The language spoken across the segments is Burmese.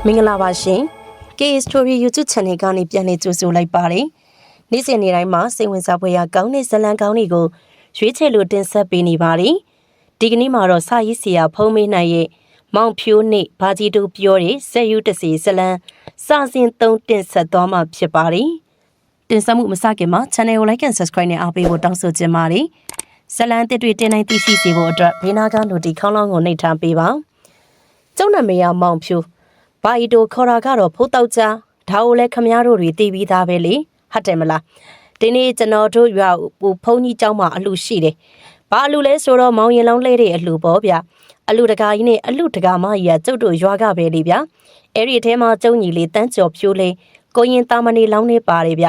မင်္ဂလာပါရှင် KA Story YouTube Channel ကနေပြန်လည်ကြိုဆိုလိုက်ပါတယ်။နေ့စဉ်နေ့တိုင်းမှာစိတ်ဝင်စားဖွယ်ရာကောင်းတဲ့ဇာတ်လမ်းကောင်းတွေကိုရွေးချယ်လို့တင်ဆက်ပေးနေပါတယ်။ဒီကနေ့မှာတော့စာရေးဆရာဖုံးမေးနိုင်ရဲ့မောင်ဖြိုးနဲ့ဘာကြီးတို့ပြောတဲ့ဇက်ယူတစီဇလန်းစာစဉ်3တင်ဆက်သွားမှာဖြစ်ပါတယ်။တင်ဆက်မှုမစခင်မှာ Channel ကို Like and Subscribe နဲ့အားပေးဖို့တောင်းဆိုချင်ပါတယ်။ဇလန်းတစ်တွေတင်နိုင်သိရှိစေဖို့အတွက်ဘေးနာကနိုတီခေါင်းလောင်းကိုနှိပ်ထားပေးပါ။ကျုံနာမေယာမောင်ဖြိုးဘာဤတို့ခေါ်တာကတော့ဖိုးတောက်ကြဒါကိုလည်းခမည်းတော်တွေသိပြီးသားပဲလေဟုတ်တယ်မလားဒီနေ့ကျွန်တော်တို့ရွာဖုန်းကြီးเจ้าမှာအလှရှိတယ်ဘာအလှလဲဆိုတော့မောင်ရင်လောင်းလဲတဲ့အလှပေါ့ဗျအလှတကာကြီးနဲ့အလှတကာမကြီးကကျုပ်တို့ရွာကပဲလေဗျအဲ့ဒီအထဲမှာကျုံညီလေးတန်းကျော်ဖြိုးလေးကိုရင်တာမဏေလောင်းနေပါတယ်ဗ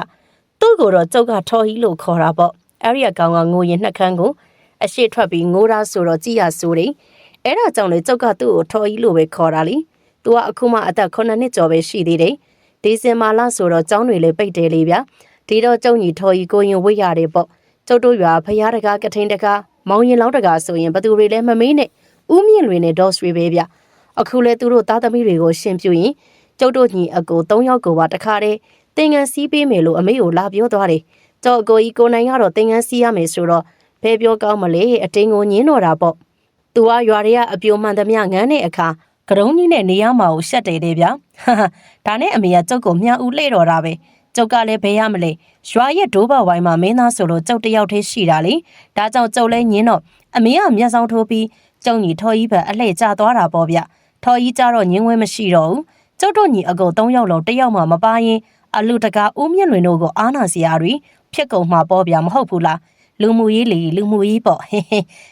ျသူ့ကိုတော့ကျုပ်ကထော်ဟီလို့ခေါ်တာပေါ့အဲ့ဒီအကောင်ကငိုရင်နှက်ခမ်းကိုအရှိထွက်ပြီးငိုတာဆိုတော့ကြည်ရဆိုတယ်အဲ့ဒါကြောင့်လေကျုပ်ကသူ့ကိုထော်ဟီလို့ပဲခေါ်တာလေသူကအခုမှအသက်9နှစ်ကျော်ပဲရှိသေးတယ်။ဒီစင်မာလာဆိုတော့ကျောင်းတွေလည်းပိတ်တယ်လေဗျာ။ဒီတော့ကျုံညီထော်ကြီးကိုရင်ဝိတ်ရတယ်ပေါ့။ကျုပ်တို့ရွာဖရားတကားကထိန်တကားမောင်ရင်လောင်းတကားဆိုရင်ဘသူတွေလည်းမမေးနဲ့။ဥမြင့်တွေနဲ့ဒေါ့စ်တွေပဲဗျ။အခုလဲသူတို့သားသမီးတွေကိုရှင်ပြူရင်ကျုပ်တို့ညီအကို3ယောက်ကိုပါတခါတည်းတင်ငန်းစီးပေးမယ်လို့အမေကိုလာပြောသွားတယ်။ကျော်အကိုကြီးကိုနိုင်ကတော့တင်ငန်းစီးရမယ်ဆိုတော့ဘယ်ပြောကောင်းမလဲအတင်းကိုညင်းတော့တာပေါ့။သူကရွာတွေကအပြိုမှန်သမျှငန်းတဲ့အခါကရုံးကြီးနဲ့နေရမှာကိုရှက်တယ်တဲ့ဗျာဒါနဲ့အမေကကျုပ်ကိုမြှောက်ဦးလှဲ့တော်တာပဲကျုပ်ကလည်းဘယ်ရမလဲရွာရဲ့ဒိုးဘဝိုင်းမှာမင်းသားဆိုလို့ကျုပ်တယောက်တည်းရှိတာလေဒါကြောင့်ကျုပ်လည်းညင်းတော့အမေကမျက်စောင်းထိုးပြီးကျုံညီထော်ကြီးပဲအလှဲ့ကျသွားတာပေါ့ဗျထော်ကြီးကျတော့ညင်းဝဲမရှိတော့ဘူးကျုပ်တို့ညီအကုန်3ယောက်လုံး1ယောက်မှမပါရင်အလူတကာဦးမြင့်လွင်တို့ကိုအားနာစရာတွေဖြစ်ကုန်မှာပေါ့ဗျမဟုတ်ဘူးလားလူမှုရေးလေလူမှုရေးပေါ့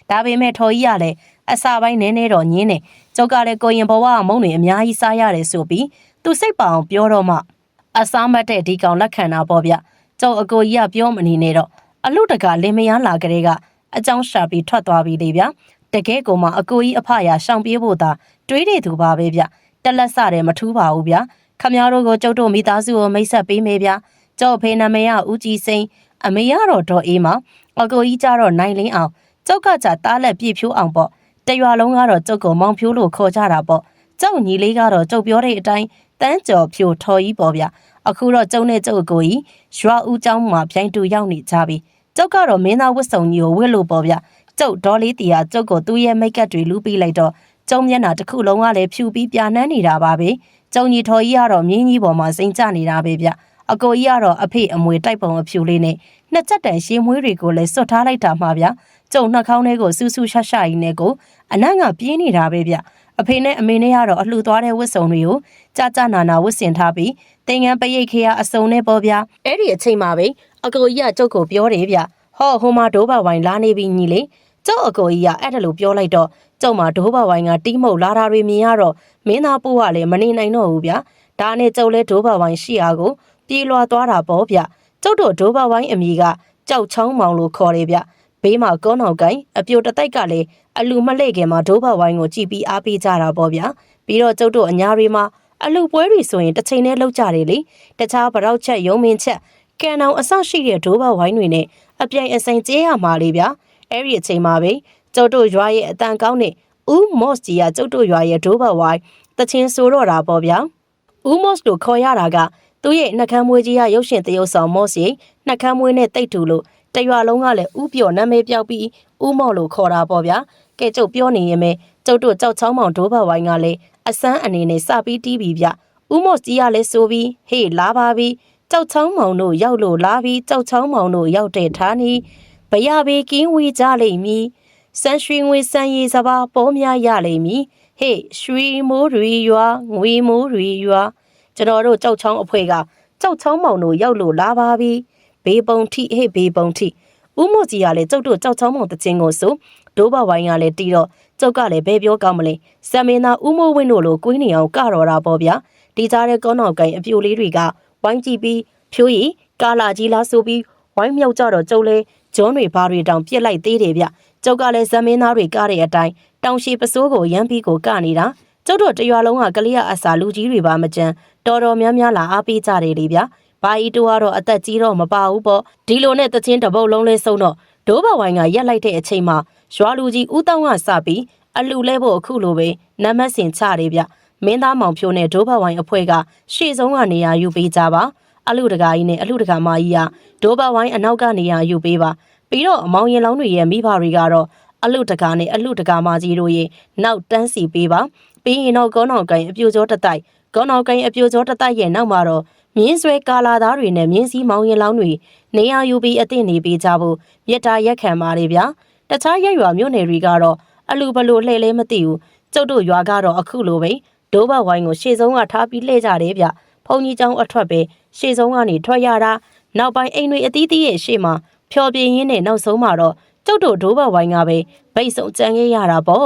ဒါပေမဲ့ထော်ကြီးကလည်းအစာပိုင်းနည်းနည်းတော့ညင်းနေကျုပ်ကလည်းကိုရင်ဘဝမုံတွေအများကြီးစားရတယ်ဆိုပြီးသူစိတ်ပအောင်ပြောတော့မှအစားမတ်တဲ့ဒီကောင်လက်ခံတာပေါ့ဗျကျုပ်အကိုကြီးကပြောမနေနဲ့တော့အလူတကလင်မယားလာကလေးကအကြောင်းရှာပြီးထွက်သွားပြီလေဗျတကယ်ကိုမှအကိုကြီးအဖရရှောင်ပြေးဖို့သာတွေးနေသူပါပဲဗျတက်လက်စတယ်မထူးပါဘူးဗျခမရတို့ကိုကျုပ်တို့မိသားစုကိုမိတ်ဆက်ပေးမေဗျကျုပ်ဖေနာမယဦးကြည်စိန်အမေရတော့ဒေါ်အေးမအကိုကြီးကြတော့နိုင်လင်းအောင်ကျုပ်ကကြတားလက်ပြည့်ဖြိုးအောင်ပေါ့တရွာလုံးကတော့ကျုပ်ကိုမောင်ဖြိုးလို့ခေါ်ကြတာပေါ့ကျုပ်ညီလေးကတော့ကျုပ်ပြောတဲ့အတိုင်းတန်းကျော်ဖြိုးထော်ကြီးပေါ့ဗျအခုတော့ကျုံနဲ့ကျုပ်ကိုကြီးရွာဦးကျောင်းမှာပြိုင်တူရောက်နေကြပြီကျုပ်ကတော့မင်းသားဝတ်စုံကြီးကိုဝတ်လို့ပေါ့ဗျကျုပ်ဒေါ်လေးတီကကျုပ်ကိုသူ့ရဲ့မိတ်ကပ်တွေလူပြီးလိုက်တော့ကျုံမျက်နှာတစ်ခုလုံးကလည်းဖြူပြီးပြာနှမ်းနေတာပါပဲကျုံကြီးထော်ကြီးကတော့မြင်းကြီးပေါ်မှာစိန်ကျနေတာပဲဗျအကိုကြီးကတော့အဖေအမွေတိုက်ပုံအဖြူလေးနဲ့နှစ်ချက်တန်ရှင်းမွေးတွေကိုလည်းစွတ်ထားလိုက်တာမှာဗျကျုံနှာခေါင်းထဲကိုစူးစူးရှက်ရှက်ကြီးနဲ့ကိုအနံ့ကပြင်းနေတာပဲဗျအဖေနဲ့အမေနဲ့ကတော့အလှူသွားတဲ့ဝတ်စုံတွေကိုကြာကြာနာနာဝတ်ဆင်ထားပြီးတင်ငန်းပရိတ်ခေယအစုံနဲ့ပေါ့ဗျအဲ့ဒီအချိန်မှာပဲအကိုကြီးကကျုပ်ကိုပြောတယ်ဗျဟောဟိုမှာဒိုးဘဝိုင်းလာနေပြီညီလေးကျုပ်အကိုကြီးကအဲ့ဒါလိုပြောလိုက်တော့ကျုပ်မှာဒိုးဘဝိုင်းကတီးမှုတ်လာတာတွေမြင်ရတော့မင်းသားပိုးကလည်းမနေနိုင်တော့ဘူးဗျဒါနဲ့ကျုပ်လဲဒိုးဘဝိုင်းရှိအားကိုပြေးလွှာသွားတာပေါ့ဗျကျုပ်တို့ဒိုးဘဝိုင်းအမိကကြောက်ချောင်းမောင်လို့ခေါ်တယ်ဗျဘေးမှာကောနောက်ကိုင်းအပြိုတတိုက်ကလည်းအလူမလှည့်ခင်မှာဒိုးဘဝိုင်းကိုကြည်ပြီးအားပေးကြတာပေါ့ဗျာပြီးတော့ကျုပ်တို့အညာတွေမှာအလူပွဲတွေဆိုရင်တစ်ချိန်နဲ့လောက်ကြတယ်လေတခြားဗရောက်ချက်ရုံမင်းချက်ကန်အောင်အဆရှိတဲ့ဒိုးဘဝိုင်းတွေနဲ့အပြိုင်အဆိုင်ကျဲရမှာလေဗျာအဲ့ဒီအချိန်မှာပဲကျုပ်တို့ရွာရဲ့အတန်ကောင်းနဲ့ဦးမော့စ်ကြီးကကျုပ်တို့ရွာရဲ့ဒိုးဘဝိုင်းတချင်းဆိုတော့တာပေါ့ဗျာဦးမော့စ်တို့ခေါ်ရတာကသူ့ရဲ့နှကမ်းမွေးကြီးကရုပ်ရှင်သရုပ်ဆောင်မော့စ်ရဲ့နှကမ်းမွေးနဲ့တိတ်တူလို့တရွာလုံးကလည်းဥပြော့နာမည်ပြောက်ပြီးဥမော့လို့ခေါ်တာပေါ့ဗျာကဲကျုပ်ပြောနေရင်ပဲကျုပ်တို့ကြောက်ချောင်းမောင်ဒိုးဘဝိုင်းကလည်းအစမ်းအနေနဲ့စပြီးတီးပြီးဗျဥမော့ကြီးကလည်းဆိုပြီးဟေးလာပါပြီကြောက်ချောင်းမောင်တို့ရောက်လို့လာပြီးကြောက်ချောင်းမောင်တို့ရောက်တဲ့ဌာနီဘရဘေကင်းဝေးကြလိမ့်မည်စမ်းရွှေငွေစမ်းရည်စပါပေါ်များရလိမ့်မည်ဟေးရွှေမိုးတွေရွာငွေမိုးတွေရွာကျွန်တော်တို့ကြောက်ချောင်းအဖွဲကကြောက်ချောင်းမောင်တို့ရောက်လို့လာပါပြီဘေးပုံထိဟေ့ဘေးပုံထိဦးမို့ကြီးကလည်းကျုပ်တို့ကြောက်ချောင်းမောင်တချင်းကိုဆိုဒိုးဘဝိုင်းကလည်းတီးတော့ကျုပ်ကလည်းဘယ်ပြောကောင်းမလဲစံမင်းသားဦးမိုးဝင်းတို့လိုကိုင်းနေအောင်ကတော့တာပေါ့ဗျာဒီကြားတဲ့ကောနောက်ကိုင်းအပြိုလေးတွေကဝိုင်းကြည့်ပြီးဖြိုးရီကာလာကြီးလားဆိုပြီးဝိုင်းမြောက်ကြတော့ကျုပ်လဲဂျွန်းတွေဘာတွေတောင်ပြစ်လိုက်သေးတယ်ဗျကျုပ်ကလည်းစံမင်းသားတွေကားတဲ့အတိုင်းတောင်ရှိပစိုးကိုရမ်းပြီးကိုကနေတာကျုပ်တို့တရွာလုံးကကလေးအစာလူကြီးတွေပါမကြမ်းတော်တော်များများလာအားပေးကြတယ်လေဗျာဘာဤတူကတော့အသက်ကြီးတော့မပါဘူးပေါ့ဒီလိုနဲ့တချင်းတပုတ်လုံးလဲဆုံးတော့ဒိုးဘဝိုင်းကရက်လိုက်တဲ့အချိန်မှာရွာလူကြီးဦးတောင်းကစပြီးအလူလဲဖို့အခုလိုပဲနမတ်စင်ချတယ်ဗျ မင်းသားမောင်ဖြိုးနဲ့ဒိုးဘဝိုင်းအဖွဲ့ကရှေ့ဆုံးကနေရာယူပေးကြပါအလူတကာကြီးနဲ့အလူတကာမကြီးကဒိုးဘဝိုင်းအနောက်ကနေရာယူပေးပါပြီးတော့အမောင်ရင်လောင်းတွေရဲ့မိဘတွေကတော့အလူတကာနဲ့အလူတကာမကြီးတို့ရဲ့နောက်တန်းစီပေးပါပြီးရင်တော့ကောနောက်ကိုင်အပြိုကျော်တတိုက်ကောနောက်ကိုင်အပြိုကျော်တတိုက်ရဲ့နောက်မှာတော့မြင်းဆွဲကာလာသားတွေနဲ့မြင်းစည်းမောင်ရင်လောင်းတွေနေရာယူပြီးအသင့်နေပေးကြဖို့မြတ်တာရက်ခံပါလေဗျာတခြားရက်ရွာမြို့နယ်တွေကတော့အလူဘလို့လှဲ့လဲမသိဘူးကျုပ်တို့ရွာကတော့အခုလိုပဲဒိုးဘဝိုင်းကိုရှေ့ဆုံးကထားပြီးလှည့်ကြတယ်ဗျဖုန်ကြီးเจ้าအထွက်ပဲရှေ့ဆုံးကနေထွက်ရတာနောက်ပိုင်းအိမ်တွေအသီးသီးရဲ့ရှေ့မှာဖျော်ပြင်းရင်းနဲ့နောက်ဆုံးမှာတော့ကျုပ်တို့ဒိုးဘဝိုင်းကပဲဗိတ်ဆုံးကြံခဲ့ရတာပေါ့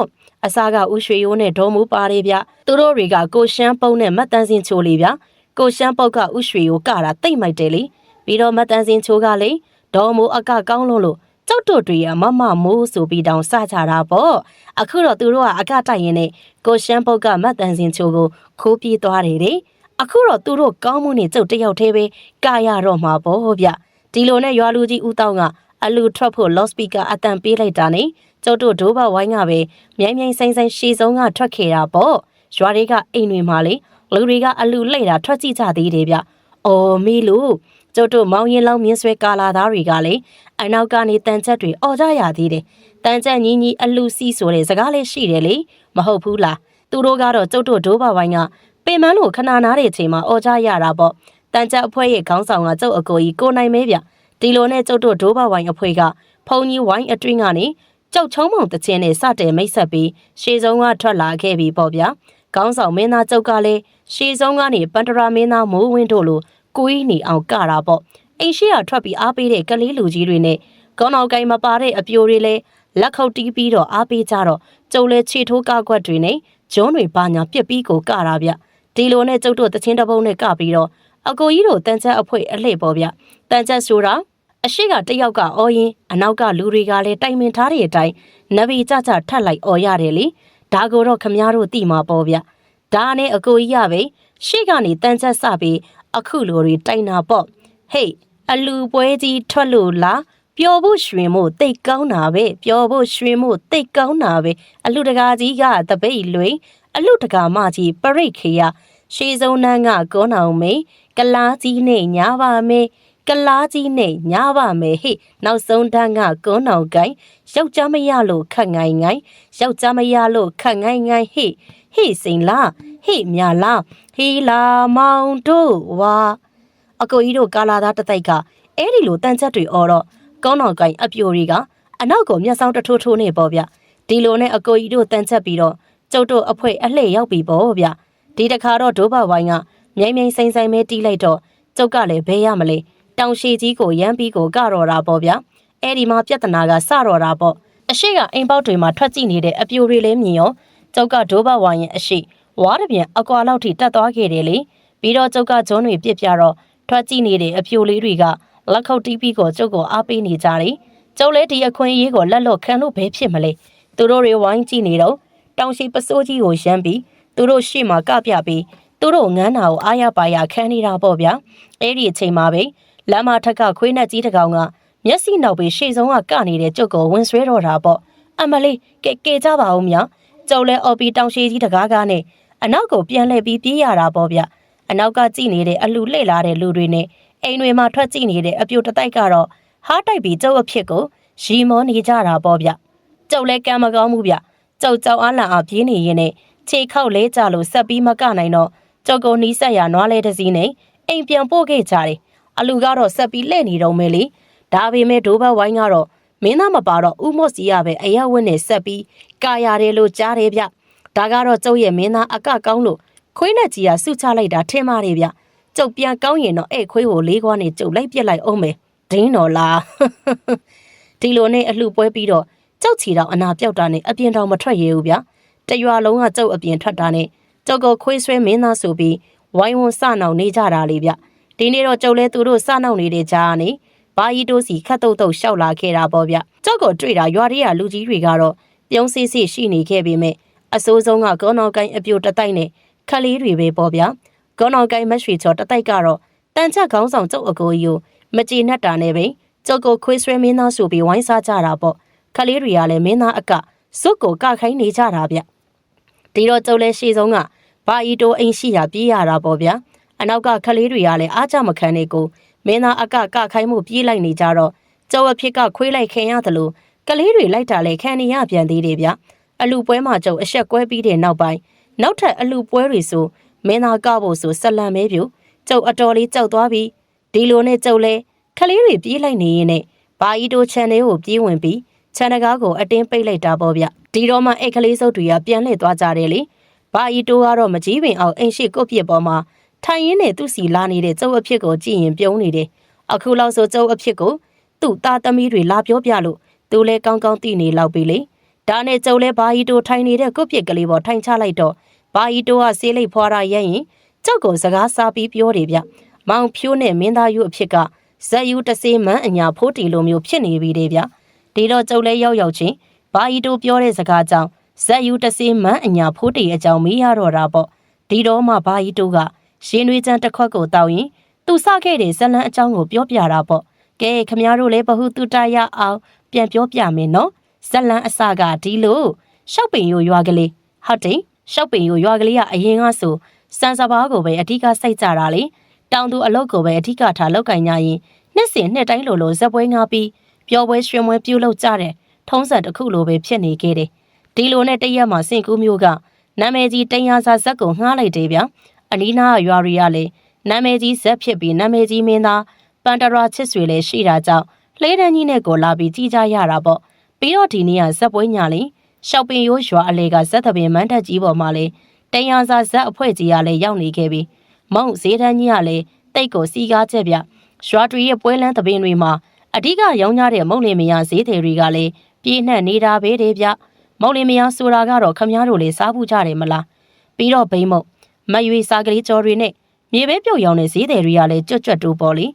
အစားကဥရွှေရိုးနဲ့ဒေါ်မူပါတယ်ဗျသူတို့တွေကကိုရှမ်းပုံးနဲ့မတ်တန်းစင်ချိုးလေးဗျကိုရှမ်းပုတ်ကဥရွှေရိုးကတာတိတ်မိုက်တယ်လေပြီးတော့မတ်တန်းစင်ချိုးကလေဒေါ်မူအကကောင်းလုံးလို့ကျုပ်တို့တွေကမမမိုးဆိုပြီးတောင်စကြတာပေါ့အခုတော့သူတို့ကအကတိုက်ရင်နဲ့ကိုရှမ်းပုတ်ကမတ်တန်းစင်ချိုးကိုခိုးပြေးသွားတယ်လေအခုတော့သူတို့ကောင်းမှုနဲ့ကျုပ်တယောက်တည်းပဲကာရတော့မှာပေါ့ဗျဒီလိုနဲ့ရွာလူကြီးဦးတောင်းကအလူထွက်ဖို့လော့စပီကာအတန်ပေးလိုက်တာနဲ့ကျုပ်တို့ဒိုးဘဝိုင်းကပဲမြိုင်မြိုင်ဆိုင်ဆိုင်ရှေ့ဆုံးကထွက်ခဲ့တာပေါ့ရွာတွေကအိမ်တွေမှာလေလူတွေကအလူလှိတ်တာထွက်ကြည့်ကြသေးတယ်ဗျအော်မီလူကျုပ်တို့မောင်ရင်လောင်းမြင်းဆွဲကာလာသားတွေကလေအနောက်ကနေတန်ချက်တွေအော်ကြရသေးတယ်တန်ချက်ညီညီအလူစီးဆိုတဲ့စကားလေးရှိတယ်လေမဟုတ်ဘူးလားသူတို့ကတော့ကျုပ်တို့ဒိုးဘဝိုင်းကပင်မလို့ခဏနားတဲ့အချိန်မှာအော်ကြရတာပေါ့တန်ချက်အဖွဲ့ရဲ့ခေါင်းဆောင်ကကျုပ်အကိုကြီးကိုနိုင်မဲဗျဒီလိုနဲ့ကျုပ်တို့ဒိုးဘဝိုင်းအဖွဲ့ကဖုန်ကြီးဝိုင်းအတွင်းကနေကြောက်ချုံးမောင်တချင်းနဲ့စတဲ့မိတ်ဆက်ပြီးရှေ့ဆုံးကထွက်လာခဲ့ပြီပေါ့ဗျာခေါင်းဆောင်မင်းသားကျုပ်ကလည်းရှေ့ဆုံးကနေပန်တရာမင်းသားမိုးဝင်းတို့လိုကိုကြီးနေအောင်ကတာပေါ့အိမ်ရှိရထွက်ပြီးအားပေးတဲ့ကလေးလူကြီးတွေနဲ့ခေါင်းအောင်ကိုင်မပါတဲ့အပြိုတွေလည်းလက်ခုပ်တီးပြီးတော့အားပေးကြတော့ကျုပ်လည်းခြေထိုးကားကွက်တွေနဲ့ဂျွန်းတွေပါညာပြစ်ပြီးကိုကတာဗျဒီလိုနဲ့ကျုပ်တို့တချင်းတပုံးနဲ့ကပြီးတော့အကိုကြီးတို့တန်ချက်အဖွဲအလှည့်ပေါ့ဗျတန်ချက်ဆိုတာအရှိကတယောက်ကအော်ရင်အနောက်ကလူတွေကလည်းတိုင်ပင်ထားတဲ့အတိုင်းနဗီကြကြထက်လိုက်အော်ရတယ်လေဒါကိုတော့ခမည်းတော်သိမှာပေါ့ဗျဒါနဲ့အကိုကြီးရပဲရှေ့ကနေတန်ချက်စပြီးအခုလိုတွေတိုင်တာပေါ့ဟေးအလူပွဲကြီးထွက်လို့လားပျော်ဖို့ရွှင်ဖို့တိတ်ကောင်းတာပဲပျော်ဖို့ရွှင်ဖို့တိတ်ကောင်းတာပဲအလူတကာကြီးကတပိတ်လွင်အလူတကာမကြီးပရိတ်ခေယရှေးစုံနှန်းကကောနောင်မေကလားကြီးနဲ့ညာပါမေကလားကြီးနဲ့ညာပါမယ်ဟိနောက်ဆုံးတန်းကကွန်းအောင်ကိုင်းယောက်ျားမရလို့ခတ်ငိုင်းငိုင်းယောက်ျားမရလို့ခတ်ငိုင်းငိုင်းဟိစိန်လားဟိမြလားဟီလာမောင်တို့ဝါအကိုကြီးတို့ကာလာသားတတိုက်ကအဲ့ဒီလိုတန်ချက်တွေအော်တော့ကွန်းအောင်ကိုင်းအပြိုတွေကအနောက်ကိုမျက်စောင်းတထိုးထိုးနေပေါ့ဗျဒီလိုနဲ့အကိုကြီးတို့တန်ချက်ပြီးတော့ကျုပ်တို့အဖွဲအလှည့်ရောက်ပြီပေါ့ဗျဒီတခါတော့ဒိုးဘဝိုင်းကမြိုင်မြိုင်ဆိုင်ဆိုင်ပဲတီးလိုက်တော့ကျုပ်ကလည်းဘဲရမလဲတောင်ရှိကြီးကိုရမ်းပြီးကိုကတော့တာပေါ့ဗျာအဲ့ဒီမှာပြဿနာကစတော့တာပေါ့အရှိကအိမ်ပေါက်တွေမှာထွက်ကြည့်နေတဲ့အပြိုတွေလည်းမြင်ရောကျုပ်ကဒိုးဘဝိုင်းရဲ့အရှိဝါးတပြန်အကွာလောက်ထိတက်သွားခဲ့တယ်လေပြီးတော့ကျုပ်ကဂျွန်းတွေပြစ်ပြတော့ထွက်ကြည့်နေတဲ့အပြိုလေးတွေကလက်ခုပ်တီးပြီးကိုကျုပ်ကိုအားပေးနေကြတယ်ကျုပ်လည်းဒီအခွင့်အရေးကိုလက်လွတ်ခံလို့ဘဲဖြစ်မလဲသူတို့တွေဝိုင်းကြည့်နေတော့တောင်ရှိပစိုးကြီးကိုရမ်းပြီးသူတို့ရှေ့မှာကပြပြီးသူတို့ငန်းနာကိုအားရပါရခံနေတာပေါ့ဗျာအဲ့ဒီအချိန်မှာပဲလမ်းမထက်ကခွေးနဲ့ကြီးတကောင်ကမျက်စိနောက်ပြီးရှေ့ဆုံးကကနေတဲ့ကျုပ်ကိုဝင်ဆွဲတော့တာပေါ့အမလေးကဲကြပါဦးမြကျုပ်လဲအော်ပီတောင်ရှိကြီးတကားကားနဲ့အနောက်ကိုပြန်လှည့်ပြီးပြေးရတာပေါ့ဗျအနောက်ကကြည့်နေတဲ့အလူလှည့်လာတဲ့လူတွေနဲ့အိမ်တွေမှာထွက်ကြည့်နေတဲ့အပြိုတတိုက်ကတော့ဟားတိုက်ပြီးကျုပ်အဖြစ်ကိုရီမောနေကြတာပေါ့ဗျကျုပ်လဲကံမကောင်းဘူးဗျကျုပ်ကြောက်အားလန့်အားပြေးနေရင်နဲ့ခြေခောက်လဲကြလို့ဆက်ပြီးမကနိုင်တော့ကျုပ်ကိုနီးဆက်ရနွားလဲတစည်းနဲ့အိမ်ပြန်ပို့ခဲ့ကြတယ်အလူကတော့ဆက်ပြီးလှည့်နေတော့မယ်လေဒါပေမဲ့ဒိုးဘဝိုင်းကတော့မင်းသားမပါတော့ဥမော့စီရပဲအရက်ဝင်းနဲ့ဆက်ပြီးကာရတယ်လို့ကြားတယ်ဗျဒါကတော့ကျုပ်ရဲ့မင်းသားအကကောင်းလို့ခွေးနဲ့ကြီးကစုချလိုက်တာထင်ပါတယ်ဗျကျုပ်ပြန်ကောင်းရင်တော့အဲ့ခွေးကိုလေးခွားနဲ့ကျုပ်လိုက်ပြစ်လိုက်အောင်မယ်ဒင်းတော်လားဒီလိုနဲ့အလှပွဲပြီးတော့ကျုပ်ချီတော့အနာပြောက်တာနဲ့အပြင်တော်မထွက်ရဘူးဗျတရွာလုံးကကျုပ်အပြင်ထွက်တာနဲ့ကျုပ်ကိုခွေးဆွဲမင်းသားဆိုပြီးဝိုင်းဝန်းစနောင်နေကြတာလေဗျဒီနေ့တော့ကျုပ်လဲသူတို့စနောက်နေတဲ့ကြားကနေဘာကြီးတိုးစီခတ်တုတ်တုတ်ရှောက်လာခဲ့တာပေါ့ဗျကျုပ်ကိုတွေ့တာရွာတွေကလူကြီးတွေကတော့ပြုံးစစ်စစ်ရှိနေခဲ့ပေမဲ့အစိုးဆုံးကကောနောက်ကိုင်းအပြိုတတိုက်နဲ့ခက်လေးတွေပဲပေါ့ဗျကောနောက်ကိုင်းမရွှေချော်တတိုက်ကတော့တန်ချက်ခေါင်းဆောင်ကျုပ်အကိုကြီးကိုမကြေနပ်တာနဲ့ပဲကျုပ်ကိုခွေးဆွဲမင်းသားဆိုပြီးဝိုင်းစားကြတာပေါ့ခက်လေးတွေကလည်းမင်းသားအကစွတ်ကိုကခိုင်းနေကြတာဗျဒီတော့ကျုပ်လဲရှေ့ဆုံးက ဘာဤတိုအိမ်ရှိရာပြေးရတာပေါ့ဗျာအနောက်ကခလေးတွေကလည်းအားကြမခံနေကိုမင်းသားအကခိုင်းမှုပြေးလိုက်နေကြတော့ကျော်အဖြစ်ကခွေးလိုက်ခင်ရတယ်လို့ကလေးတွေလိုက်တာလေခံနေရပြန်သေးတယ်ဗျအလူပွဲမှာကျုပ်အဆက်ကွဲပြီးတဲ့နောက်ပိုင်းနောက်ထပ်အလူပွဲတွေဆိုမင်းသားကဖို့ဆိုဆက်လန်မဲပြူကျုပ်အတော်လေးကြောက်သွားပြီးဒီလိုနဲ့ကျုပ်လဲခလေးတွေပြေးလိုက်နေရင်နဲ့ဘာဤတို channel ကိုပြေးဝင်ပြီး channel ကားကိုအတင်းပိတ်လိုက်တာပေါ့ဗျဒီတော့မှအိတ်ကလေးစုပ်တွေကပြန်လှည့်သွားကြတယ်လေဘာဤတိုကတော့မကြီးပင်အောင်အိမ်ရှိကုတ်ပြစ်ပေါ်မှာထိုင်ရင်းနဲ့သူ့စီလာနေတဲ့ကျုပ်အဖြစ်ကိုကြည့်ရင်ပြုံးနေတယ်အခုလောက်ဆိုကျုပ်အဖြစ်ကိုသူ့သားသမီးတွေလာပြောပြလို့သူလဲကောင်းကောင်းသိနေလောက်ပြီလေဒါနဲ့ကျုပ်လဲဘာဤတိုထိုင်နေတဲ့ကုတ်ပြစ်ကလေးပေါ်ထိုင်ချလိုက်တော့ဘာဤတိုကဆေးလိပ်ဖွာရရဲ့ရင်ကျုပ်ကိုစကားစားပြီးပြောတယ်ဗျမောင်ဖြိုးနဲ့မင်းသားယူအဖြစ်ကဇက်ယူတစေးမန်းအညာဖိုးတီလိုမျိုးဖြစ်နေပြီတဲ့ဗျဒီတော့ကျုပ်လဲရောက်ရောက်ချင်းဘာဤတိုပြောတဲ့စကားကြောင့်ဇက်ယူတစေးမန်းအညာဖိုးတီအကြောင်းမေးရတော့တာပေါ့ဒီတော့မှဘာဤတိုကရှင်နွေချမ်းတစ်ခွက်ကိုတောက်ရင်သူစခဲ့တဲ့ဇလန်းအကြောင်းကိုပြောပြတာပေါ့ကဲခမရတို့လည်းဘဟုတုတရအောင်ပြန်ပြောပြမယ်နော်ဇလန်းအစကဒီလိုရှောက်ပင်ရိုရွာကလေးဟုတ်တယ်ရှောက်ပင်ရိုရွာကလေးကအရင်ကဆိုစံစဘာကိုပဲအဓိကစိုက်ကြတာလေတောင်သူအလုတ်ကိုပဲအဓိကထားလောက်ကင်ကြရင်နှစ်စဉ်နှစ်တိုင်းလိုဇက်ပွဲငါပြီးပျော်ပွဲရွှင်ပွဲပြုလုပ်ကြတဲ့ထုံးစံတစ်ခုလိုပဲဖြစ်နေခဲ့တယ်ဒီလိုနဲ့တရက်မှာစင်ကူးမျိုးကနာမည်ကြီးတင်ရစာဇက်ကိုငှားလိုက်တယ်ဗျအနီးနားရွာတွေကလည်းနာမည်ကြီးဇက်ဖြစ်ပြီးနာမည်ကြီးမင်းသားပန်တရာချစ်ဆွေလည်းရှိတာကြောင့်လှေတန်းကြီးနဲ့ကိုလာပြီးကြည်ကြရတာပေါ့ပြီးတော့ဒီနေ့ကဇက်ပွဲညာလေးရှောက်ပင်ရိုးရွာအလေကဇက်သပင်မန်းတက်ကြီးပေါ်မှာလေတင်ရစာဇက်အဖွဲ့ကြီးကလည်းရောက်နေခဲ့ပြီးမုံဈေးတန်းကြီးကလည်းတိတ်ကိုစီကားချက်ဗျရွာတွေရဲ့ပွဲလန်းသပင်တွေမှာအဓိကရောင်းကြတဲ့မုံလင်မယားဈေးတွေတွေကလည်းပြည့်နှက်နေတာပဲတဲ့ဗျမုံလင်မယားဆိုတာကတော့ခမည်းတော်လေးစားဖို့ကြတယ်မလားပြီးတော့ဘိမ့်မုံမရွေစားကလေးကြော်တွေနဲ့မြေပဲပြုတ်ရောင်တဲ့ဈေးတွေကလည်းကြွတ်ကြွတ်တိုးပေါ်လေ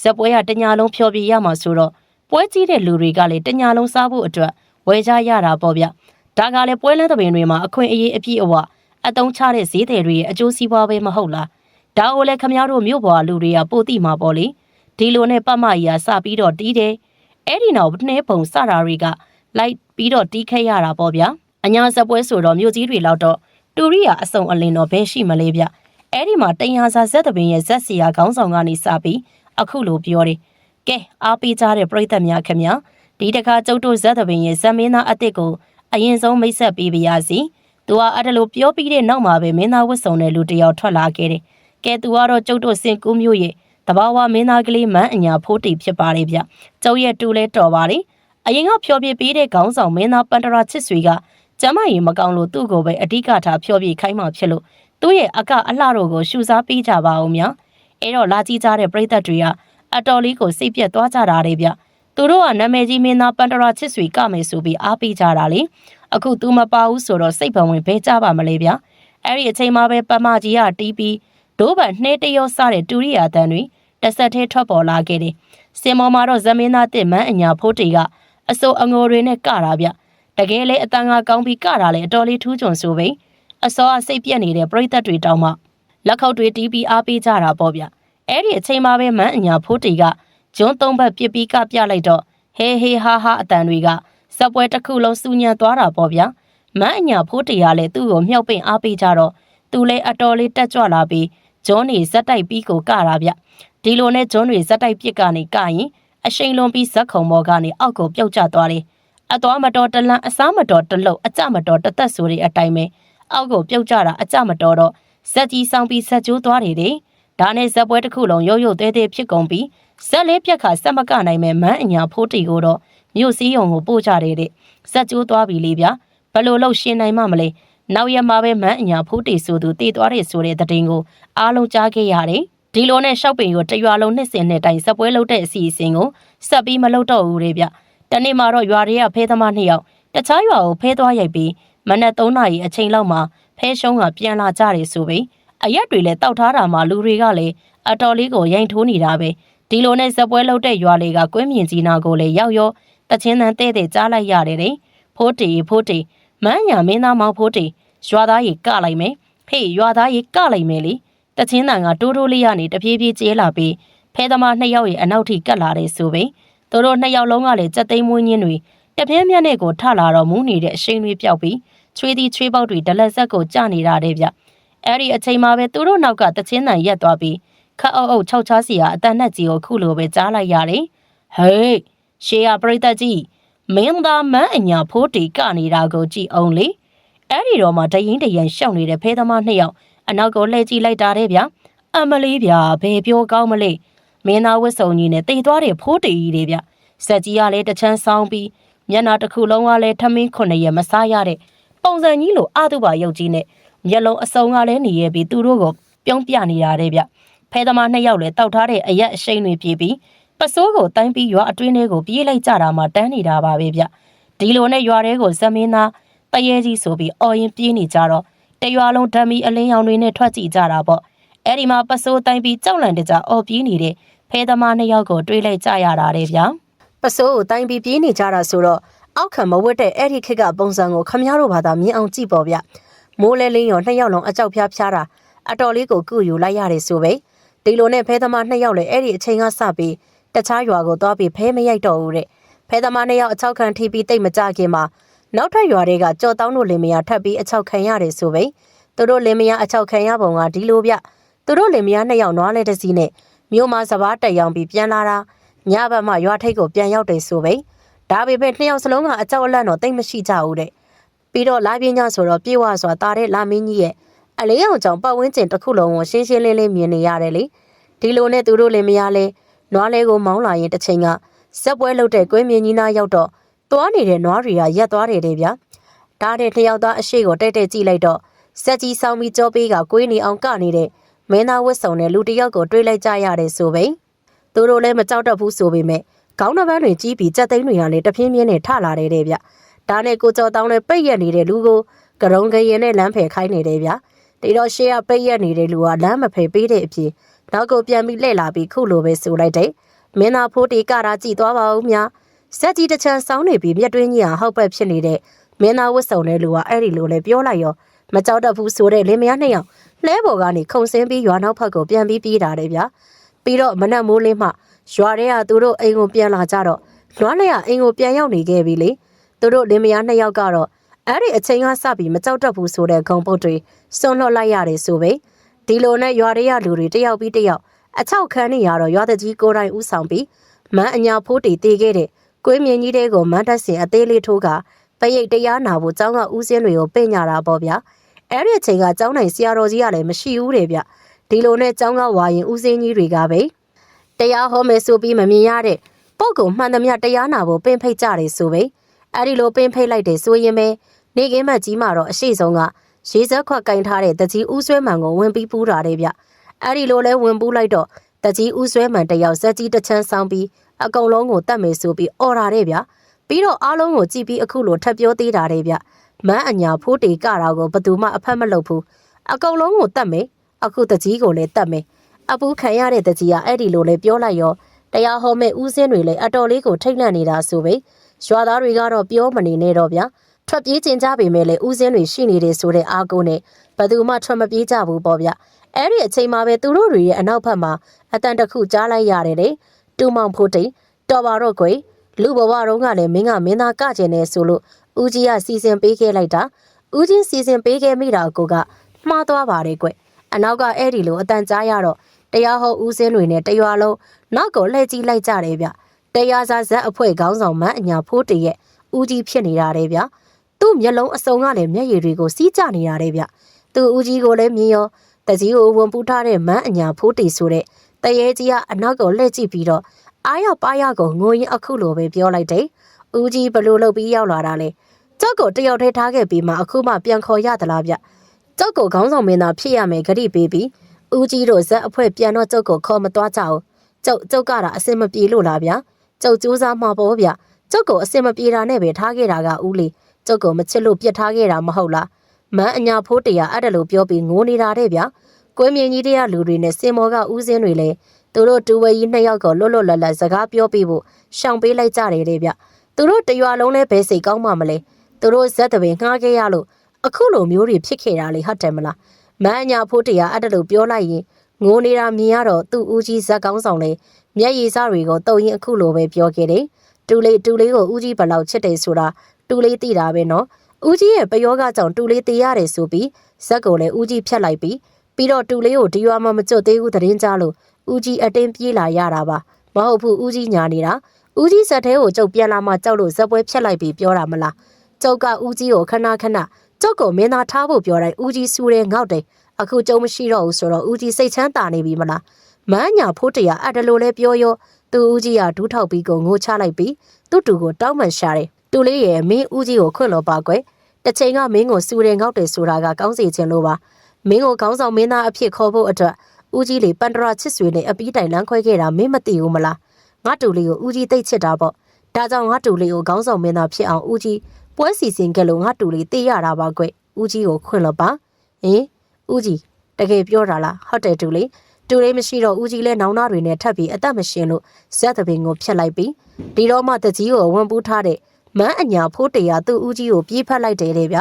ဇက်ပွဲကတညာလုံးဖျော်ပြရမှာဆိုတော့ပွဲကြီးတဲ့လူတွေကလည်းတညာလုံးစားဖို့အတွက်ဝယ်ကြရတာပေါ့ဗျဒါကလည်းပွဲလန်းသပင်တွေမှာအခွင့်အရေးအပြည့်အဝအတုံးချတဲ့ဈေးတွေရဲ့အကျိုးစီးပွားပဲမဟုတ်လားဒါကိုလည်းခမည်းတော်မြို့ပေါ်လူတွေကပို့တိမှာပေါ့လေဒီလိုနဲ့ပတ်မကြီးကစပြီးတော့တီးတယ်အဲ့ဒီနောက်နှဲပုံစတာတွေကလိုက်ပြီးတော့တီးခဲ့ရတာပေါ့ဗျာအညာဇက်ပွဲဆိုတော့မြို့ကြီးတွေလောက်တော့တူရီယာအစုံအလင်းတော့ဘယ်ရှိမလဲဗျအဲ့ဒီမှာတင်ရစာဇက်သပင်ရဲ့ဇက်စီယာခေါင်းဆောင်ကနေစပြီးအခုလိုပြောတယ်ကဲအားပေးကြတဲ့ပရိသတ်များခင်ဗျာဒီတခါကျုပ်တို့ဇက်သပင်ရဲ့ဇက်မင်းသားအစ်စ်ကိုအရင်ဆုံးမိတ်ဆက်ပေးပါရစီသူကအဲ့ဒါလိုပြောပြီးတဲ့နောက်မှာပဲမင်းသားဝတ်စုံတဲ့လူတယောက်ထွက်လာခဲ့တယ်ကဲသူကတော့ကျုပ်တို့စင်ကူးမျိုးရဲ့တဘာဝမင်းသားကလေးမန်းအညာဖိုးတီဖြစ်ပါတယ်ဗျကျုပ်ရဲ့တူလဲတော်ပါလေအရင်ကဖျော်ပြပေးတဲ့ခေါင်းဆောင်မင်းသားပန်တရာချစ်ဆွေကကျမကြီးမကောင်းလို့သူ့ကိုပဲအဓိကထားဖျော်ပြခိုင်းမှဖြစ်လို့သူ့ရဲ့အကအလှတော်ကိုရှူစားပေးကြပါဦးမြအဲ့တော့လာကြည့်ကြတဲ့ပရိသတ်တွေကအတော်လေးကိုစိတ်ပြက်သွားကြတာလေဗျသူတို့ကနာမည်ကြီးမင်းသားပန်တရာချစ်ဆွေကမယ်ဆိုပြီးအားပေးကြတာလေအခုသူမပါဘူးဆိုတော့စိတ်ပံဝင်ဘဲကြပါမလဲဗျအဲ့ဒီအချိန်မှာပဲပမကြီးကတီးပြီးဒိုးပန်နှဲတရောစတဲ့တူရိယာတန်တွေတဆက်သေးထွက်ပေါ်လာခဲ့တယ်စင်မော်မှာတော့ဇမင်းသားတစ်မန်းအညာဖိုးတီကအစိုးအငိုတွေနဲ့ကတာဗျတကယ်လေအတန်ကကောင်းပြီးကတာလေအတော်လေးထူးချွန်ဆိုပဲအစောအစိတ်ပြက်နေတဲ့ပရိသတ်တွေတောင်းမှလက်ခုပ်တွေတီးပြီးအားပေးကြတာပေါ့ဗျအဲ့ဒီအချိန်မှာပဲမန်းအညာဖိုးတီကဂျွန်းသုံးဘက်ပြစ်ပြီးကပြလိုက်တော့ဟေးဟေးဟာဟာအတန်တွေကစပွဲတစ်ခုလုံးစူညံသွားတာပေါ့ဗျမန်းအညာဖိုးတီကလည်းသူ့ကိုမြှောက်ပင်အားပေးကြတော့သူလည်းအတော်လေးတက်ကြွလာပြီးဂျွန်းနေဇက်တိုက်ပြီးကိုကတာဗျဒီလိုနဲ့ဂျွန်းတွေဇက်တိုက်ပစ်ကနေကရင်အရှိန်လွန်ပြီးဇက်ခုံပေါ်ကနေအောက်ကိုပြုတ်ကျသွားတယ်အသွားမတော်တလန်းအစားမတော်တလုတ်အကြမတော်တသက်ဆိုတဲ့အတိုင်းပဲအောက်ကိုပြုတ်ကျတာအကြမတော်တော့ဇက်ကြီးဆောင်ပြီးဇက်ကျိုးသွားတယ်တဲ့ဒါနဲ့ဇက်ပွဲတစ်ခုလုံးရုပ်ရုပ်သေးသေးဖြစ်ကုန်ပြီးဇက်လေးပြက်ခါစက်မကနိုင်မဲ့မန်းအညာဖိုးတီကိုတော့မြို့စည်းရုံကိုပို့ကြတယ်တဲ့ဇက်ကျိုးသွားပြီလေဗျဘလို့လို့ရှင်းနိုင်မှမလဲနောက်ရမှာပဲမန်းအညာဖိုးတီဆိုသူတည်သွားတယ်ဆိုတဲ့သတင်းကိုအားလုံးကြားခဲ့ရတယ်ဒီလိုနဲ့ရှောက်ပင်ကိုတရွာလုံးနှစ်စင်နဲ့တိုင်ဇက်ပွဲလုပ်တဲ့အစီအစဉ်ကိုဆက်ပြီးမလုပ်တော့ဘူးလေဗျတနေ့မှာတော့ရွာတွေကဖဲသမား2ယောက်တခြားရွာကိုဖဲသွားရိုက်ပြီးမနက်3နာရီအချိန်လောက်မှာဖဲရှုံးကပြန်လာကြတယ်ဆိုပြီးအရက်တွေလည်းတောက်ထားတာမှလူတွေကလည်းအတော်လေးကိုရိုင်ထိုးနေတာပဲဒီလိုနဲ့ဇက်ပွဲလုပ်တဲ့ရွာလေးကကွင်းမြင့်ကြီးနာကိုလည်းရောက်ရောတချင်းတန်တဲ့တဲ့ကြားလိုက်ရတယ်တဲ့ဖိုးတီမန်းညာမင်းသားမောင်ဖိုးတီရွာသားကြီးကလိုက်မယ်ဟေးရွာသားကြီးကလိုက်မယ်လေတချင်းတန်ကတိုးတိုးလေးကနေတပြေးပြေးကျဲလာပြီးဖဲသမား2ယောက်ရဲ့အနောက်ထိကတ်လာတယ်ဆိုပြီးသူတို့2ယောက်လုံးကလည်းကြက်သိမ်းမွေးညင်းတွေတပြင်းပြင်းနဲ့ကိုထလာတော့မူးနေတဲ့အရှိန်တွေပျောက်ပြီးချွေးသီးချွေးပေါက်တွေဒလက်ဆက်ကိုကျနေတာတဲ့ဗျ အဲ့ဒီအချိန်မှာပဲသူတို့နောက်ကတချင်းတန်ရက်သွားပြီးခက်အုပ်အုပ်ခြောက်ချားစီကအတန်နဲ့ကြီးကိုခုလိုပဲကြားလိုက်ရတယ်ဟေးရှေးရပရိသတ်ကြီးမင်းသားမန်းအညာဖိုးတီကနေတာကိုကြည့်အောင်လေအဲ့ဒီတော့မှတရင်တရန်ရှောက်နေတဲ့ဖဲသမား2ယောက်အနောက်ကိုလှည့်ကြည့်လိုက်တာတဲ့ဗျအမလေးဗျဘယ်ပြောကောင်းမလဲမင်းသားဝတ်စုံကြီးနဲ့တိတ်သွားတဲ့ဖိုးတီကြီးတွေဗျစက်ကြီးကလည်းတချမ်းဆောင်းပြီးမျက်နှာတစ်ခုလုံးကလည်းထမင်း9ရက်မစားရတဲ့ပုံစံကြီးလိုအတုပါရုပ်ကြီးနဲ့မျက်လုံးအစုံကလည်းနေရပြီးသူတို့ကိုပြုံးပြနေရတဲ့ဗျဖဲသမား2ယောက်လည်းတောက်ထားတဲ့အရက်အရှိန်တွေပြေးပြီးပစိုးကိုတိုင်းပြီးရွာအတွင်းထဲကိုပြေးလိုက်ကြတာမှတန်းနေတာပါပဲဗျဒီလိုနဲ့ရွာထဲကိုဇမင်းသားတရေကြီးဆိုပြီးအော်ရင်ပြေးနေကြတော့တရွာလုံးဓာမီအလင်းရောင်တွေနဲ့ထွက်ကြည့်ကြတာပေါ့အဲ့ဒီမှာပစိုးတိုင်းပြီးကြောက်လန့်တကြအော်ပြေးနေတဲ့ဖဲသမား2ယောက်ကိုတွေးလိုက်ကြရတာတဲ့ဗျပစိုးကိုတိုင်းပြီးပြေးနေကြတာဆိုတော့အောက်ခံမဝတ်တဲ့အဲ့ဒီခက်ကပုံစံကိုခမည်းတော်ဘာသာမြင်အောင်ကြည့်ပေါ့ဗျမိုးလဲလင်းရော2ယောက်လုံးအကြောက်ဖျားဖျားတာအတော်လေးကိုကုယူလိုက်ရတယ်ဆိုပဲဒီလိုနဲ့ဖဲသမား2ယောက်လည်းအဲ့ဒီအချိန်ကစပြီးတခြားရွာကိုသွားပြီးဖဲမရိုက်တော့ဘူးတဲ့ဖဲသမား2ယောက်အချောက်ခံထိပြီးတိတ်မကြခင်မှာနောက်ထပ်ရွာတွေကကြော်တောင်းတို့လင်မယားထပ်ပြီးအချောက်ခံရတယ်ဆိုပဲသူတို့လင်မယားအချောက်ခံရပုံကဒီလိုဗျသူတို့လင်မယား2ယောက်နွားလဲတစီနဲ့မြို့မှာစပားတက်ရောင်ပြီးပြန်လာတာညဘက်မှရွာထိပ်ကိုပြန်ရောက်တယ်ဆိုပဲဒါပေမဲ့2ယောက်စလုံးကအကြောက်အလန့်တော့တိတ်မရှိကြဘူးတဲ့ပြီးတော့လာပြင်းညဆိုတော့ပြေဝစွာတာတဲ့လာမင်းကြီးရဲ့အလေးအောင်ကြောင့်ပတ်ဝန်းကျင်တစ်ခုလုံးကိုရှင်းရှင်းလင်းလင်းမြင်နေရတယ်လေဒီလိုနဲ့သူတို့လင်မယားလဲနွားလဲကိုမောင်းလာရင်တစ်ချိန်ကဇက်ပွဲလုပ်တဲ့ကွင်းမြင်းကြီးနားရောက်တော့သွားနေတဲ့နွားတွေကရက်သွားတယ်တဲ့ဗျာဒါတဲ့2ယောက်သားအရှိကိုတဲ့ကြည့်လိုက်တော့ဇက်ကြီးဆောင်းပြီးကြောပေးကကွေးနေအောင်ကနေမင်းသားဝတ်စုံနဲ့လူတစ်ယောက်ကိုတွေးလိုက်ကြရတယ်ဆိုပဲသူတို့လည်းမကြောက်တတ်ဘူးဆိုပေမဲ့ခေါင်းတစ်ပန်းတွေကြီးပြီးကြက်သိန်းတွေကလည်းတပြင်းပြင်းနဲ့ထလာတယ်တဲ့ဗျဒါနဲ့ကိုကျော်တောင်းလည်းပိတ်ရက်နေတဲ့လူကိုကရုံကရင်နဲ့လမ်းဖယ်ခိုင်းနေတယ်ဗျဒီတော့ရှေ့ကပိတ်ရက်နေတဲ့လူကလမ်းမဖယ်ပေးတဲ့အပြင်နောက်ကိုပြန်ပြီးလှည့်လာပြီးခုလိုပဲဆိုလိုက်တယ်မင်းသားဖိုးတီကတာကြည့်သွားပါဦးများဇက်ကြီးတစ်ချမ်းဆောင်းနေပြီးမျက်တွင်းကြီးဟာဟောက်ပက်ဖြစ်နေတဲ့မင်းသားဝတ်စုံတဲ့လူကအဲ့ဒီလိုလဲပြောလိုက်ရောမကြောက်တတ်ဘူးဆိုတဲ့လင်မယား2ယောက်လှဲပေါ်ကနေခုံဆင်းပြီးရွာနောက်ဖက်ကိုပြန်ပြီးပြေးတာတယ်ဗျပြီးတော့မနက်မိုးလင်းမှရွာထဲကသူတို့အိမ်ကိုပြန်လာကြတော့လွမ်းလျာအိမ်ကိုပြန်ရောက်နေခဲ့ပြီလေသူတို့လင်မယား2ယောက်ကတော့အဲ့ဒီအချိန်ကစပြီးမကြောက်တတ်ဘူးဆိုတဲ့ဂုံပုတ်တွေစွန့်လွတ်လိုက်ရတယ်ဆိုပဲဒီလိုနဲ့ရွာထဲကလူတွေတယောက်ပြီးတယောက်အချောက်ခန်းနေရတော့ရွာတကြီးကိုယ်တိုင်ဥဆောင်ပြီးမန်းအညာဖိုးတီတေးခဲ့တဲ့ကွေးမြင်းကြီးတဲကိုမန်းတက်စင်အသေးလေးထိုးကပရိတ်တရားနာဖို့ကျောင်းကဦးစင်းတွေကိုပင့်ညာတာပေါ့ဗျာအဲ့ဒီအချိန်ကကျောင်းနိုင်ဆရာတော်ကြီးကလည်းမရှိဘူးတဲ့ဗျဒီလိုနဲ့ကျောင်းကဝါရင်ဦးစင်းကြီးတွေကပဲတရားဟောမယ်ဆိုပြီးမမြင်ရတဲ့ပုတ်ကုံမှန်သမျှတရားနာဖို့ပင့်ဖိတ်ကြတယ်ဆိုပဲအဲ့ဒီလိုပင့်ဖိတ်လိုက်တယ်ဆိုရင်ပဲနေကင်းမကြီးမှာတော့အရှိဆုံးကရေစက်ခွက်ကင်ထားတဲ့တကြီးဦးဆွဲမှန်ကိုဝင်ပြီးပူးတာတဲ့ဗျအဲ့ဒီလိုလဲဝင်ပူးလိုက်တော့တကြီးဦးဆွဲမှန်တယောက်ဇက်ကြီးတစ်ချမ်းဆောင်ပြီးအကုန်လုံးကိုတတ်မယ်ဆိုပြီးအော်တာတဲ့ဗျပြီးတော့အားလုံးကိုကြည့်ပြီးအခုလိုထပ်ပြောသေးတာတဲ့ဗျမန်းအညာဖိုးတီကတာကိုဘသူမှအဖက်မလုပ်ဘူးအကုန်လုံးကိုတတ်မယ်အခုတကြီးကိုလည်းတတ်မယ်အပူခံရတဲ့တကြီးကအဲ့ဒီလိုလဲပြောလိုက်ရောတရားဟောမဲ့ဦးစင်းတွေလည်းအတော်လေးကိုထိတ်လန့်နေတာဆိုပဲရွာသားတွေကတော့ပြောမနေနဲ့တော့ဗျထွက်ပြေးကျင်ကြပေမဲ့လည်းဦးစင်းတွေရှိနေတယ်ဆိုတဲ့အားကိုနဲ့ဘသူမှထွက်မပြေးကြဘူးပေါ့ဗျအဲ့ဒီအချိန်မှာပဲသူတို့တွေရဲ့အနောက်ဘက်မှာအတန်တစ်ခုကြားလိုက်ရတယ်လေတူမောင်ဖိုးတိတော်ပါတော့ကွယ်လူဘဝတုန်းကလည်းမင်းကမင်းသားကကျင်နေဆိုလို့ဦးကြီးကစီစဉ်ပေးခဲ့လိုက်တာဦးကြီးစီစဉ်ပေးခဲ့မိတာကိုကမှားသွားပါတယ်ကွအနောက်ကအဲ့ဒီလိုအတန်ကြားရတော့တရားဟောဦးစင်းတွေနဲ့တရွာလုံးနောက်ကိုလှည့်ကြည့်လိုက်ကြတယ်ဗျတရားစားဇက်အဖွဲ့ခေါင်းဆောင်မန်းအညာဖိုးတရဲ့ဦးကြီးဖြစ်နေတာတဲ့ဗျသူ့မျက်လုံးအစုံကလည်းမျက်ရည်တွေကိုစီးကျနေတာတဲ့ဗျသူ့ဦးကြီးကိုလည်းမြင်ရောတကြီးကိုဝန်ပူးထားတဲ့မန်းအညာဖိုးတီဆိုတဲ့တရေကြီးကအနောက်ကိုလှည့်ကြည့်ပြီးတော့အားရပါရကိုငိုရင်အခုလိုပဲပြောလိုက်တယ်ဦးကြီးဘလို့လုပ်ပြီးရောက်လာတာလဲကြောက်ကိုတယောက်ထဲထားခဲ့ပြီးမှအခုမှပြန်ခေါ်ရသလားဗျကြောက်ကိုခေါင်းဆောင်မင်းသားဖြစ်ရမယ်ဂရိပေးပြီးဦးကြီးတို့ဇက်အဖွဲ့ပြန်တော့ကြောက်ကိုခေါ်မသွားကြဘူးကြောက်ကတော့အစင်မပြေလို့လားဗျကြောက်ကြိုးစားမှာပေါ့ဗျကြောက်ကိုအစင်မပြေတာနဲ့ပဲထားခဲ့တာကဦးလေးကြောက်ကိုမချစ်လို့ပြစ်ထားခဲ့တာမဟုတ်လားမန်းအညာဖိုးတရားအဲ့ဒါလို့ပြောပြီးငိုနေတာတဲ့ဗျကွင်းမြင်းကြီးတရားလူတွေနဲ့စင်မော်ကဦးစင်းတွေလည်းသူတို့တူဝဲကြီး2ယောက်ကိုလွတ်လွတ်လပ်လပ်စကားပြောပြီးဖို့ရှောင်ပေးလိုက်ကြတယ်တဲ့ဗျသူတို့တရွာလုံးလည်းဘယ်စိတ်ကောင်းမှမလဲသူတို့ဇက်တပင်ငှားခဲ့ရလို့အခုလိုမျိုးတွေဖြစ်ခဲ့တာလေဟုတ်တယ်မလားမန်းအညာဖိုးတရားအဲ့ဒါလို့ပြောလိုက်ရင်ငိုနေတာမြင်ရတော့သူ့ဦးကြီးဇက်ကောင်းဆောင်လေမျက်ရည်စတွေကိုတုံရင်အခုလိုပဲပြောခဲ့တယ်တူလေးကိုဦးကြီးဘလောက်ချစ်တယ်ဆိုတာတူလေးသိတာပဲနော် ဦးကြီးရဲ့ပယောဂကြောင့်တူလေးတေးရတယ်ဆိုပြီးဇက်ကိုလည်းဦးကြီးဖြတ်လိုက်ပြီးတော့တူလေးကိုဒီရွာမှာမကြွသေးဘူးသတင်းကြလို့ဦးကြီးအတင်းပြေးလာရတာပါမဟုတ်ဘူးဦးကြီးညာနေတာဦးကြီးဇက်သေးကိုကျုပ်ပြန်လာမှကြောက်လို့ဇက်ပွဲဖြတ်လိုက်ပြီးပြောတာမလားကျုပ်ကဦးကြီးကိုခဏကျုပ်ကိုမင်းသားထားဖို့ပြောတိုင်းဦးကြီးစူတယ်ငေါက်တယ်အခုကျုံမရှိတော့ဘူးဆိုတော့ဦးကြီးစိတ်ချမ်းသာနေပြီမလားမန်းညာဖိုးတရားအဲ့ဒါလိုလဲပြောရောသူဦးကြီးကဒူးထောက်ပြီးကိုငိုချလိုက်ပြီးသူ့တူကိုတောင်းပန်ရှာတယ်တူလေးရဲ့မင်းဦးကြီးကိုခွင့်လို့ပါကွယ်တစ်ချိန်ကမင်းကိုစူတယ်ငေါက်တယ်ဆိုတာကကောင်းစီခြင်းလို့ပါမင်းကိုခေါင်းဆောင်မင်းသားအဖြစ်ခေါ်ဖို့အတွက်ဦးကြီးလေပန္ဒရာချစ်ဆွေနဲ့အပီးတိုင်လန်းခွဲခဲ့တာမင်းမသိဘူးမလားငါတူလေးကိုဦးကြီးသိချစ်တာပေါ့ဒါကြောင့်ငါတူလေးကိုခေါင်းဆောင်မင်းသားဖြစ်အောင်ဦးကြီးပွဲစီစဉ်ကြလို့ငါတူလေးသိရတာပါကွဦးကြီးကိုခွင့်လို့ပါဟင်ဦးကြီးတကယ်ပြောတာလားဟုတ်တယ်တူလေးမရှိတော့ဦးကြီးလဲနောင်နာတွေနဲ့ထပ်ပြီးအသက်မရှင်လို့ဇက်သပင်ကိုဖျက်လိုက်ပြီးဒီတော့မှတကြီးကိုဝန်ပူးထားတဲ့မန်းအညာဖိုးတရားသူ့ဦးကြီးကိုပြေးဖက်လိုက်တယ်တဲ့ဗ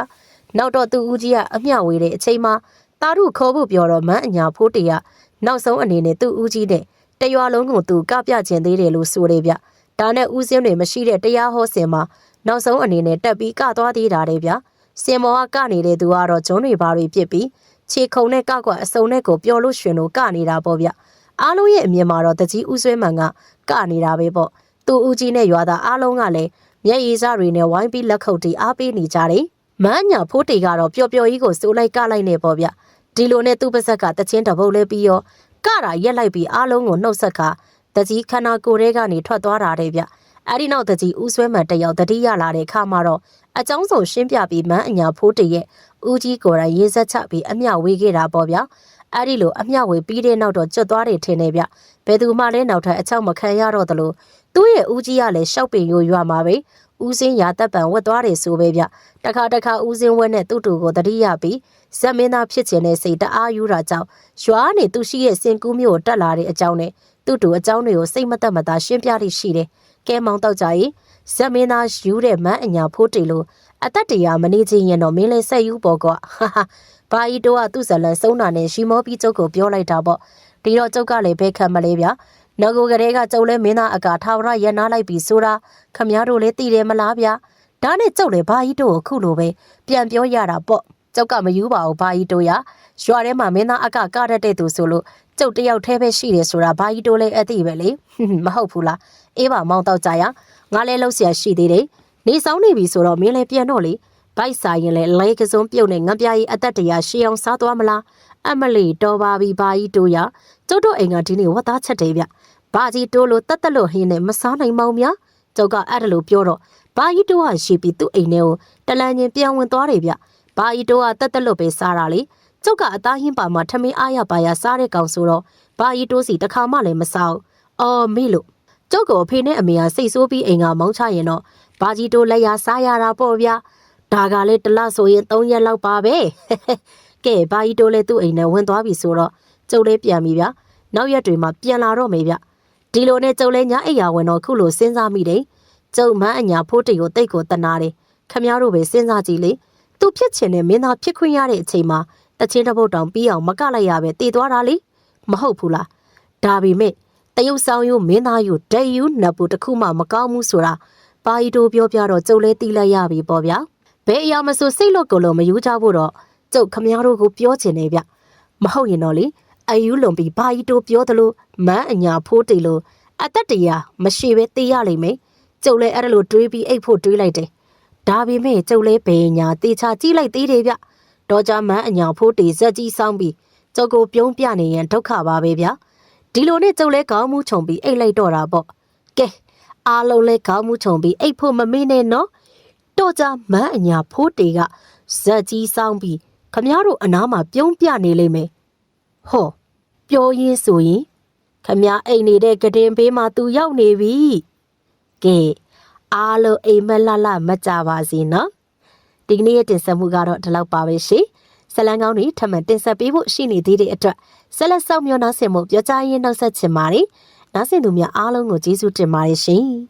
ျနောက်တော့သူ့ဦးကြီးကအမျှဝေတဲ့အချိန်မှာတာရုခေါ်ဖို့ပြောတော့မန်းအညာဖိုးတရားနောက်ဆုံးအနေနဲ့သူ့ဦးကြီးနဲ့တရွာလုံးကိုသူကပြကျင်သေးတယ်လို့ဆိုတယ်ဗျဒါနဲ့ဦးစင်းတွေမရှိတဲ့တရားဟောစင်မှာနောက်ဆုံးအနေနဲ့တက်ပြီးကသွားသေးတာတဲ့ဗျစင်မောကနေတဲ့သူကတော့ဂျွန်းတွေဘာတွေပြစ်ပြီးခြေခုံနဲ့ကောက်ကွက်အစုံနဲ့ကိုပျော်လို့ရှင်လို့ကနေတာပေါ့ဗျအားလုံးရဲ့အမြင်မှာတော့တကြီးဦးဆွဲမှန်ကနေတာပဲပေါ့သူ့ဦးကြီးနဲ့ရွာသားအားလုံးကလည်းမျက်ရည်စတွေနဲ့ဝိုင်းပြီးလက်ခုပ်တီးအားပေးနေကြတယ်မန်းညာဖိုးတီကတော့ပျော်ကြီးကိုစိုးလိုက်ကလိုက်နေပေါ့ဗျဒီလိုနဲ့သူ့ပါဇက်ကတချင်းတပုတ်လဲပြီးရောကတာရက်လိုက်ပြီးအားလုံးကိုနှုတ်ဆက်ကတကြီးခန္ဓာကိုယ်ထဲကနေထွက်သွားတာတဲ့ဗျအဲ့ဒီနောက်တကြီးဦးဆွဲမှန်တယောက်တတိရလာတဲ့ခါမှာတော့အကြောင်းစုံရှင်းပြပြီးမန်းအညာဖိုးတီရဲ့ဦးကြီးကိုယ်တိုင်ရေးဆက်ချပြီးအမျှဝေခဲ့တာပေါ့ဗျာအဲ့ဒီလိုအမျှဝေပြီးတဲ့နောက်တော့ကျွတ်သွားတယ်ထင်တယ်ဗျဘယ်သူမှလည်းနောက်ထပ်အချောက်မခံရတော့သလိုသူ့ရဲ့ဦးကြီးကလည်းရှောက်ပင်ရိုးရွာမှာပဲဦးစင်းရာတပ်ပံဝတ်သွားတယ်ဆိုပဲဗျတခါဦးစင်းဝဲနဲ့သူ့တူကိုတတိယပြီးဇက်မင်းသားဖြစ်ခြင်းနဲ့စိတ်တအားယူတာကြောင့်ရွာနေသူရှိရဲ့စင်ကူးမျိုးတက်လာတဲ့အကြောင်းနဲ့သူ့တူအကြောင်းတွေကိုစိတ်မသက်မသာရှင်းပြလိရှိတယ်ကဲမောင်တော့ကြရင်ဇက်မင်းသားယူတဲ့မန်းအညာဖိုးတီလို့အသက်တရားမနေချင်းရင်တော့မင်းလည်းဆက်ယူပေါ့ကွာဘာဤတော့သူ့ဇလန်စုံနာနဲ့ရှီမောပြီးကျုပ်ကိုပြောလိုက်တာပေါ့ဒီတော့ကျုပ်ကလည်းဘဲခံမလဲဗျာနောက်ကိုကလေးကကျုပ်လည်းမင်းသားအကာထာဝရရနာလိုက်ပြီးဆိုတာခမည်းတော်လည်းသိတယ်မလားဗျာဒါနဲ့ကျုပ်လည်းဘာဤတော့ခုလိုပဲပြန်ပြောရတာပေါ့ကျုပ်ကမယူပါဘူးဘာဤတော့ရရွာထဲမှာမင်းသားအကကရတဲ့သူဆိုလို့ကျုပ်တယောက်တည်းပဲရှိတယ်ဆိုတာဘာဤတော့လည်းအသိပဲလေမဟုတ်ဘူးလားအေးပါမောင်တော့ကြရငါလည်းလှုပ်เสียရှိသေးတယ်နေဆောင်နေပြီဆိုတော့မင်းလည်းပြန်တော့လေဘိုက်စာရင်လည်းလဲကစုံပြုတ်နဲ့ငပြားကြီးအသက်တရားရှေးအောင်စားသွားမလားအမလီတော်ပါပြီဘာကြီးတို့ရကျုပ်တို့အိမ်ကဒီနေ့ဝတ်သားချက်တယ်ဗျဘာကြီးတို့လို့တက်လို့ဟင်းနဲ့မစားနိုင်မောင်များကျုပ်ကအဲ့ဒါလို့ပြောတော့ဘာကြီးတို့ကရှိပြီးသူ့အိမ်ထဲကိုတလန်ချင်းပြန်ဝင်သွားတယ်ဗျဘာကြီးတို့ကတက်လို့ပဲစားတာလေကျုပ်ကအသားဟင်းပါမှာထမင်းအားရပါရစားတဲ့ကောင်ဆိုတော့ဘာကြီးတို့စီတခါမှလည်းမစားဘူးအော်မေ့လို့ကျုပ်ကိုအဖေနဲ့အမေကစိတ်ဆိုးပြီးအိမ်ကမောင်းချရင်တော့ဘာကြီးတို့လက်ရစားရတာပေါ့ဗျာဒါကလည်းတလဆိုရင်3ရက်လောက်ပါပဲကဲဘာကြီးတို့လည်းသူ့အိမ်နဲ့ဝင်သွားပြီဆိုတော့ကျုပ်လည်းပြန်ပြီဗျနောက်ရက်တွေမှာပြန်လာတော့မေဗျဒီလိုနဲ့ကျုပ်လည်းညအိယာဝင်တော့ခုလိုစဉ်းစားမိတယ်ကျုပ်မန်းအညာဖိုးတီကိုတိတ်ကိုတနာတယ်ခမည်းတော်ပဲစဉ်းစားကြည့်လေသူဖြစ်ချင်တဲ့မင်းသားဖြစ်ခွင့်ရတဲ့အချိန်မှာတချင်းတစ်ပုတ်တောင်ပြီးအောင်မကလိုက်ရပဲတည်သွားတာလေမဟုတ်ဘူးလားဒါပေမဲ့တရုတ်ဆောင်ယူမင်းသားယူဒဲယူနတ်ဘူးတစ်ခုမှမကောင်းဘူးဆိုတာဘာကြီးတို့ပြောပြတော့ကျုပ်လည်းသိလိုက်ရပြီပေါ့ဗျာဘယ်အရာမဆိုစိတ်လို့ကိုယ်လို့မယူကြဖို့တော့ကျုပ်ခမည်းတော်ကိုပြောချင်တယ်ဗျမဟုတ်ရင်တော့လေအယူလွန်ပြီးဘာကြီးတို့ပြောသလိုမန်းအညာဖိုးတီလို့အသက်တရားမရှိပဲသိရလိမ့်မယ်ကျုပ်လည်းအဲ့ဒါလိုတွေးပြီးအိတ်ဖို့တွေးလိုက်တယ်ဒါပေမဲ့ကျုပ်လည်းဘယ်ညာတေချာကြည့်လိုက်သေးတယ်ဗျတော့ကြမန်းအညာဖိုးတီဇက်ကြီးဆောင်ပြီးကျုပ်ကိုပြုံးပြနေရင်ဒုက္ခပါပဲဗျာဒီလိုနဲ့ကျုပ်လည်းခေါင်းမူးခြုံပြီးအိတ်လိုက်တော့တာပေါ့ကဲအားလုံးလည်းခေါင်းမူးခြုံပြီးအိတ်ဖို့မမေ့နဲ့နော်တော့ကြမန်းအညာဖိုးတီကဇက်ကြီးဆောင်ပြီးခမည်းတော်အနားမှာပြုံးပြနေလိမ့်မယ်ဟောပြောရင်းဆိုရင်ခမည်းအိမ်နေတဲ့ကတင်ဘေးမှာသူရောက်နေပြီကဲအားလုံးအိမ်မလှလှမကြပါစေနော်ဒီကနေ့ရဲ့တင်ဆက်မှုကတော့ဒီလောက်ပါပဲရှင်ဇလန်းကောင်းတွေထပ်မံတင်ဆက်ပေးဖို့ရှိနေသေးတဲ့အတွက်ဆက်လက်ဆောင်မျှော်နှားဆင်မှုပြောကြားရင်းနှောက်ဆက်ချင်ပါတယ်နားဆင်သူများအားလုံးကိုကျေးဇူးတင်ပါတယ်ရှင်